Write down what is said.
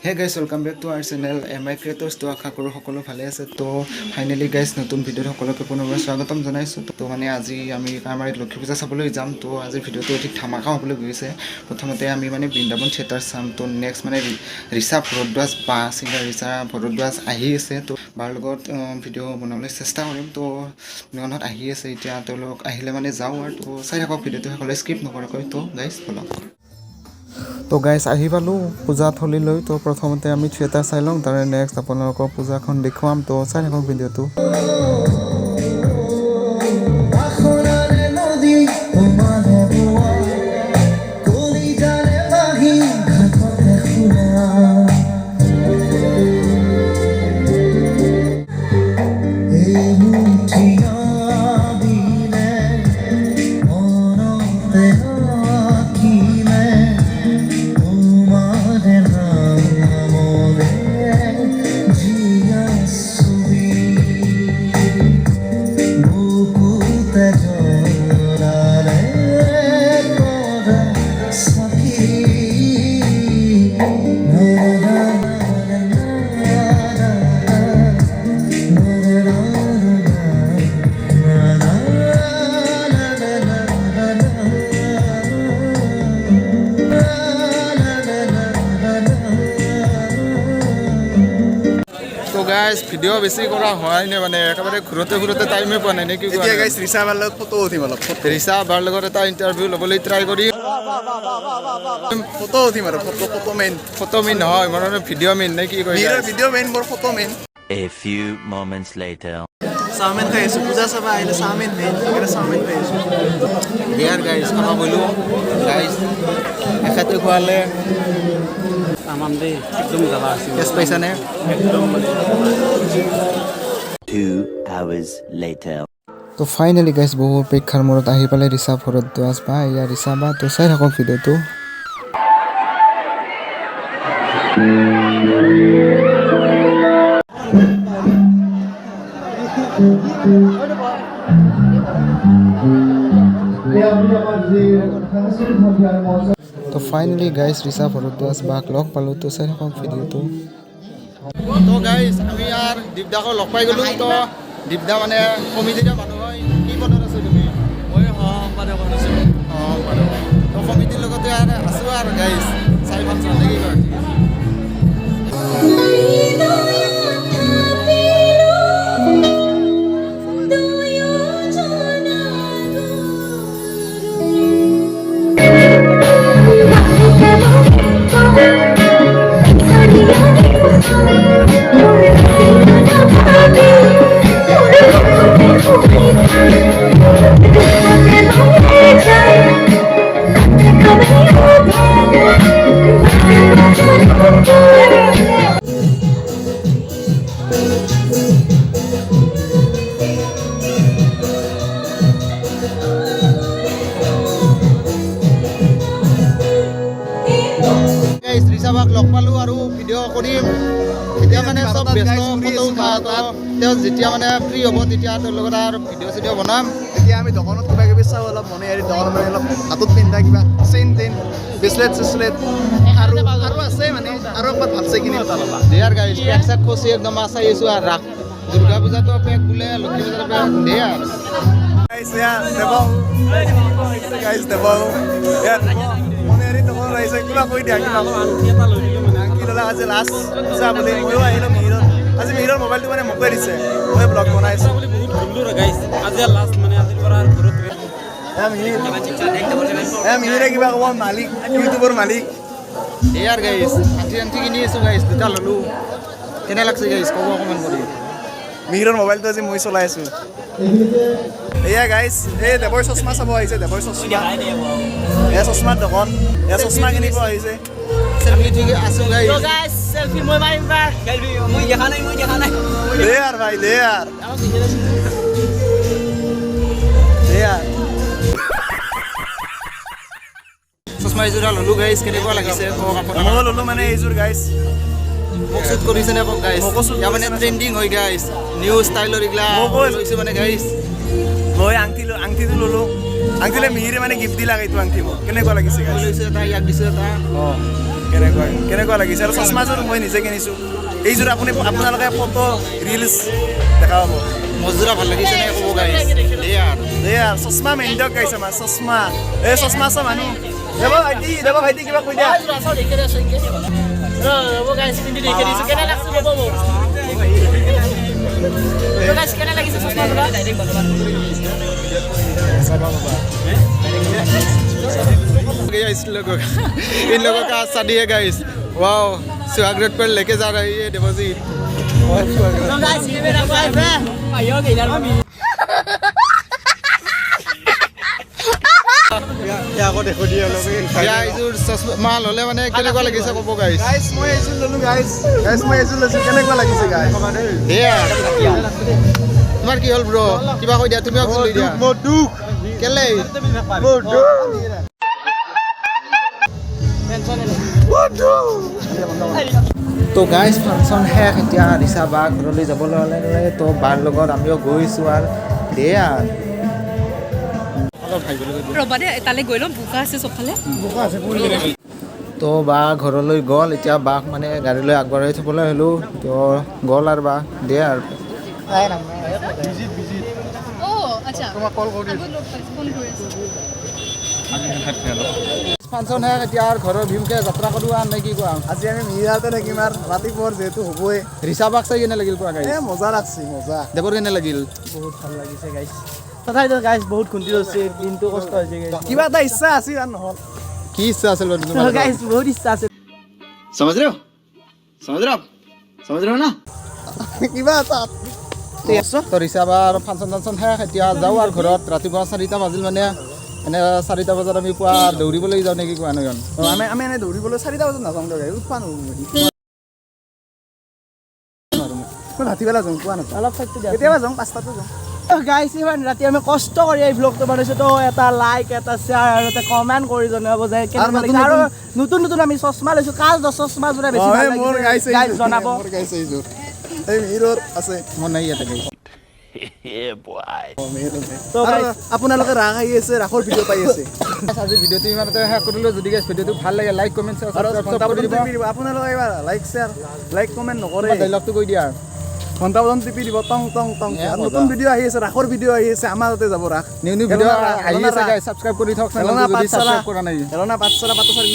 Hey guys, welcome back to our channel MI Creators to আশা কৰোঁ সকলো ভালে আছে তো ফাইনালি গাইজ নতুন ভিডিঅ'ত সকলোকে পুনৰবাৰ স্বাগতম জনাইছোঁ তো মানে আজি আমি কামাৰীত লক্ষ্মী পূজা চাবলৈ যাম তো আজিৰ ভিডিঅ'টো অধিক ধামাকা হ'বলৈ গৈছে প্ৰথমতে আমি মানে বৃন্দাবন থিয়েটাৰ চাম তো নেক্সট মানে ৰিচা ভৰদ্বাজ বা ছিংগাৰ ৰিচা ভৰদ্বাজ আহি আছে তো বাৰ লগত ভিডিঅ' বনাবলৈ চেষ্টা কৰিম তো মনত আহি আছে এতিয়া তেওঁলোক আহিলে মানে যাওঁ আৰু তো চাই থাকক ভিডিঅ'টো সকলোৱে স্কিপ নকৰাকৈ তো গাইজ বলক তো গাইজ আহি পালোঁ পূজাথলীলৈ তো প্ৰথমতে আমি থিয়েটাৰ চাই লওঁ তাৰে নেক্সট আপোনালোকৰ পূজাখন দেখুৱাম তো চাই থাকক ভিডিঅ'টো গাইজ ভিডিঅ' বেছি কৰা হোৱাই নাই মানে একেবাৰে ঘূৰোতে টাইমে পোৱা নাই নে কি এতিয়া গাইজ ৰিচা বাৰ লগত ফটো উঠিম অলপ ৰিচা বাৰ লগত এটা ইণ্টাৰভিউ ল'বলৈ ট্ৰাই কৰি ফটো উঠিম আৰু ফটো মেইন নহয় মোৰ মানে ভিডিঅ' মেইন নে কি কয় ভিডিঅ' মেইন মোৰ ফটো মেইন A few moments later chowmein খাই আছোঁ পূজা চাব আহিলে চাওমিন মেইন সেইকাৰণে চাওমিন খাই আছোঁ দিয়াৰ গাইজ খাব গ'লোঁ গাইজ এখেতে খোৱালে তামাম দেই একদম জ্বালা আছে কেছ পাইছানে একদম 2 hours later তো ফাইনেলি গাইজ বহুত প্ৰেক্ষাৰ মূৰত আহি পালে ৰিচা ভৰদ্বাজ বা ইয়াৰ ৰিচা বা তো চাই থাকক ভিডিঅ'টো তো ফাইনেলি গাইজ ৰিচা ভৰদ্বাজ বাক লগ পালোঁ তো চাই থাকক ভিডিঅ'টো তো গাইজ আমি ইয়াৰ দীপদাক লগ পাই গ'লোঁ তো দীপদা মানে কমিটিৰ মানুহ হয় কি পদত আছো তুমি মই সম্পাদক আছোঁ তো কমিটিৰ লগতে আছোঁ আৰু গাইজ চাই ভাল লাগি গ'ল ৰিচাবাক লগ পালোঁ আৰু ভিডিঅ' কৰিম এতিয়া মানে চব ব্যস্ত ফটো উঠা তেওঁ যেতিয়া মানে ফ্ৰী হ'ব তেতিয়া তেওঁৰ লগত আৰু ভিডিঅ' চিডিঅ' বনাম এতিয়া আমি দোকানত কিবা কিবি চাওঁ অলপ মনে হেৰি দোকানত মানে অলপ হাতত পিন্ধা কিবা চেইন ব্ৰেচলেট চেচলেট আৰু আছে মানে আৰু একবাৰ ভালছে কিনি এটা ল'বা দেয়াৰ গাইজ পেক চেক খচি একদম চাই আছোঁ আৰু ৰাস দুৰ্গা পূজাতো পেক বোলে লক্ষ্মী পূজাতো পেক দেয়াৰ গাইজ দেব মনে হেৰি দোকানত আহিছে কিবা কৈ দিয়া কিবা আংকি এটা লৈ দিলোঁ মানে আংকি ল'লা আজি লাষ্ট পূজা বুলি ময়ো আহিলোঁ মিহিৰত আজি মিহিৰৰ মোবাইলটো মানে মোকে দিছে মই ব্লগ বনাইছোঁ বুলি বহুত ভুলো গাইছ আজি লাষ্ট মানে আজিৰ পৰা ঘৰত মিহিৰে কিবা ক'ব মালিক ইউটিউবৰ মালিক দেয়াৰ গাইজ আঠি কিনি আছোঁ গাইজ দুটা ল'লোঁ কেনে লাগছে গাইজ ক'ব অকণমান কৰি মিহিৰৰ মোবাইলটো আজি মই চলাই আছোঁ এয়া গাইজ এই দেৱৰ চশমা চাব আহিছে দেৱৰ চশমা এয়া চশমাৰ দোকান এয়া চশমা কিনিব আহিছে চেল্ফি ঠিক আছোঁ গাইজ সেলফি মই মাৰিম বাৰ মই দেখা নাই দে আৰু ভাই দে আৰু দে আৰু চশমা এযোৰা ল'লোঁ গাইজ কেনেকুৱা লাগিছে মই ল'লোঁ মানে এইযোৰ গাইজ মোক শ্বুট কৰিছে নে কওক গাইজ ইয়াৰ মানে ট্ৰেণ্ডিং হয় গাইজ নিউ ষ্টাইলৰ এইগিলা লৈছে মানে গাইজ মই আংঠিটো ল'লোঁ আংঠিলে মিহিৰে মানে গিফ্ট দিলাক এইটো আংঠি মোক কেনেকুৱা লাগিছে গাইজ লৈছে এটা ইয়াক দিছে এটা কেনেকুৱা কেনেকুৱা লাগিছে আৰু চশমাযোৰ মই নিজে কিনিছোঁ এইযোৰ আপোনালোকে ফটো ৰিলছ দেখা পাব মজুৰা ভাল লাগিছে নে ক'ব গাইছ এয়া চশমা মেইন দিয়ক গাইছে আমাৰ চশমা এই চশমা আছে মানুহ দেৱ ভাইটি কিবা কৈ দিয়া गाइस इन लोगों का शादी है गाइस वाओ स्वागत पर लेके जा रही है देवजीत মাল হলে মানে কেনেকুৱা লাগিছে ক'ব গাইছ মই এইযোৰ ল'লোঁ গাইছ মই এইযোৰ লৈছোঁ কেনেকুৱা লাগিছে গাইছ তোমাৰ কি হ'ল ব্ৰ কিবা কৈ দিয়া তুমিও লৈ দিয়া মোৰ দুখ কেলে মোৰ দুখ তো গাইজ ফাংচন শেষ এতিয়া ৰিচা বা ঘৰলৈ যাবলৈ হ'লে তো বাৰ লগত আমিও গৈছোঁ আৰু দে আৰু ৰ'বা দে তালৈ গৈ ল'ম বোকা আছে চবফালে তো বা ঘৰলৈ গ'ল এতিয়া বাক মানে গাড়ীলৈ আগবঢ়াই থ'বলৈ হ'লোঁ তো গ'ল আৰু বা দে আৰু আচ্ছা তোমাক কল কৰি ফোন কৰি ফাংচন শেষ এতিয়া আৰু ঘৰৰ ভীমকে যাত্ৰা কৰোঁ আৰু নে কি কোৱা আজি আমি মিৰাতে থাকিম আৰু ৰাতিপুৱাৰ যিহেতু হ'বই ৰিচা বাক চাই কেনে লাগিল কোৱা গাইছ মজা লাগছে মজা দেৱৰ কেনে লাগিল বহুত ভাল লাগিছে গাইছ তথাপিতো গাইছ বহুত খুন্দি হৈছে দিনটো কষ্ট হৈছে গাইছ কিবা এটা ইচ্ছা আছিল আৰু নহ'ল কি ইচ্ছা আছিল বাৰু তোমাৰ গাইছ বহুত ইচ্ছা আছে समझ रहे हो समझ रहे हो ना কিবা এটা তো ৰিচা বাৰ ফাংচন টাংচন শেষ এতিয়া যাওঁ আৰু ঘৰত ৰাতিপুৱা 4টা বাজিল মানে এনে 4টা বজাত আমি পুৱা দৌৰিবলৈ যাওঁ নেকি কোৱা নগন আমি এনে দৌৰিবলৈ 4টা বজাত নাযাওঁ গাড়ী উঠবা নোৱাৰোঁ মই ৰাতিবেলা যাওঁ কোৱা নাযাওঁ অলপ ঠাইটো দিয়া কেতিয়াবা যাওঁ 5টাতো যাওঁ গাইছ ইমান ৰাতি আমি কষ্ট কৰি এই ভ্লগটো বনাইছোঁ তো এটা লাইক এটা শ্বেয়াৰ আৰু এটা কমেণ্ট কৰি জনাব যে কেনেকুৱা লাগিছে আৰু নতুন নতুন আমি চশমা লৈছোঁ কাৰ চশমা যোৰা বেছি ভাল লাগিছে গাইছ জনাব এই হিৰোত আছে মই নাই ইয়াতে গাইছ Yeah, boy. তো গাইছ আপোনালোকে ৰাস আহি আছে ৰাসৰ ভিডিঅ' পাই আছে আজি ভিডিঅ'টো ইমানতে শেষ কৰিলোঁ যদি গাইছ ভিডিঅ'টো ভাল লাগে লাইক কমেণ্ট শ্বেয়াৰ কৰি দিব আপোনালোকে এইবাৰ লাইক শ্বেয়াৰ লাইক কমেণ্ট নকৰে ডাইলগটো কৈ দিয়া ঘণ্টা বজাত টিপি দিব টং টং টং আৰু নতুন ভিডিঅ' আহি আছে ৰাসৰ ভিডিঅ' আহি আছে আমাৰ তাতে যাব ৰাস নিউ ভিডিঅ' আহি আছে গাইছ ছাবস্ক্ৰাইব কৰি থওক চেনেলটো যদি ছাবস্ক্ৰাইব কৰা নাই এলনা পাঠশালা পাঠশালা